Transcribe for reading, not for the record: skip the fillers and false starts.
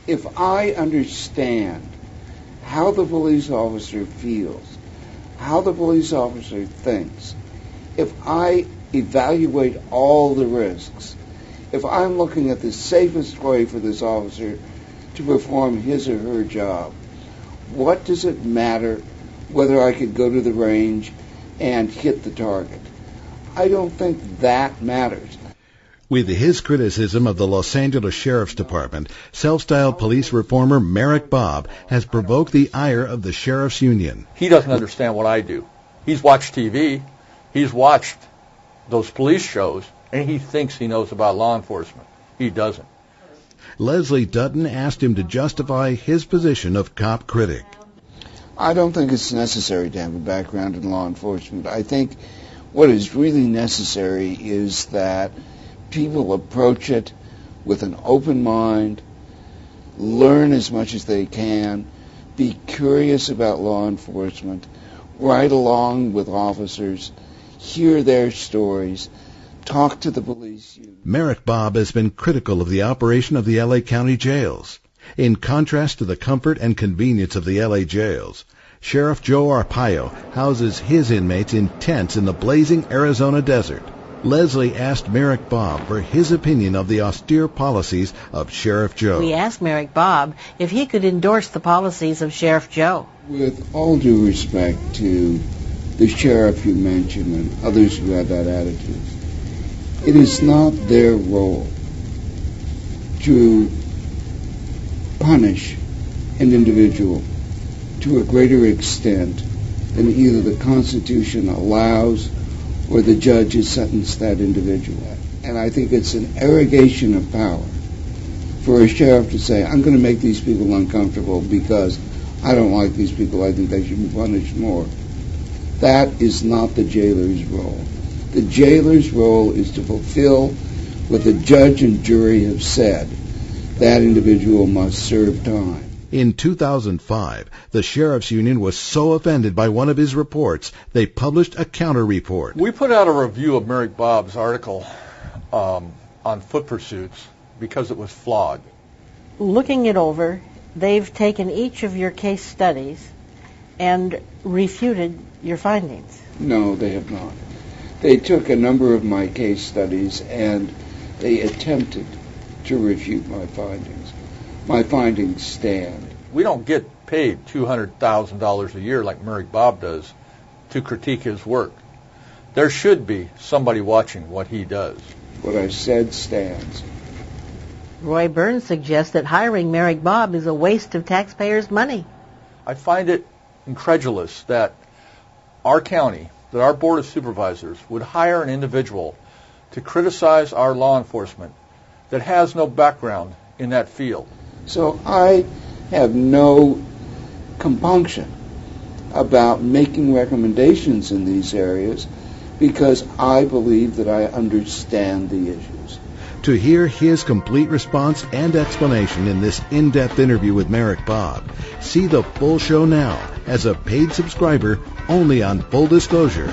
If I understand how the police officer feels, how the police officer thinks, if I evaluate all the risks, if I'm looking at the safest way for this officer to perform his or her job, what does it matter whether I could go to the range and hit the target? I don't think that matters. With his criticism of the Los Angeles Sheriff's Department, self-styled police reformer Merrick Bobb has provoked the ire of the Sheriff's Union. He doesn't understand what I do. He's watched TV, he's watched those police shows, and he thinks he knows about law enforcement. He doesn't. Leslie Dutton asked him to justify his position of cop critic. I don't think it's necessary to have a background in law enforcement. I think what is really necessary is that people approach it with an open mind, learn as much as they can, be curious about law enforcement, ride along with officers, hear their stories, talk to the police union. Merrick Bobb has been critical of the operation of the L.A. County jails. In contrast to the comfort and convenience of the L.A. jails, Sheriff Joe Arpaio houses his inmates in tents in the blazing Arizona desert. Leslie asked Merrick Bobb for his opinion of the austere policies of Sheriff Joe. We asked Merrick Bobb if he could endorse the policies of Sheriff Joe. With all due respect to the sheriff you mentioned and others who have that attitude, it is not their role to punish an individual to a greater extent than either the Constitution allows or the judge has sentenced that individual. And I think it's an arrogation of power for a sheriff to say, I'm going to make these people uncomfortable because I don't like these people, I think they should be punished more. That is not the jailer's role. The jailer's role is to fulfill what the judge and jury have said. That individual must serve time. In 2005, the Sheriff's Union was so offended by one of his reports, they published a counter-report. We put out a review of Merrick Bobb's article on foot pursuits because it was flawed. Looking it over, they've taken each of your case studies and refuted your findings. No, they have not. They took a number of my case studies and they attempted to refute my findings. My findings stand. We don't get paid $200,000 a year like Merrick Bobb does to critique his work. There should be somebody watching what he does. What I said stands. Roy Burns suggests that hiring Merrick Bobb is a waste of taxpayers' money. I find it incredulous that our county, that our Board of Supervisors would hire an individual to criticize our law enforcement that has no background in that field. So I have no compunction about making recommendations in these areas because I believe that I understand the issues. To hear his complete response and explanation in this in-depth interview with Merrick Bobb, see the full show now as a paid subscriber only on Full Disclosure.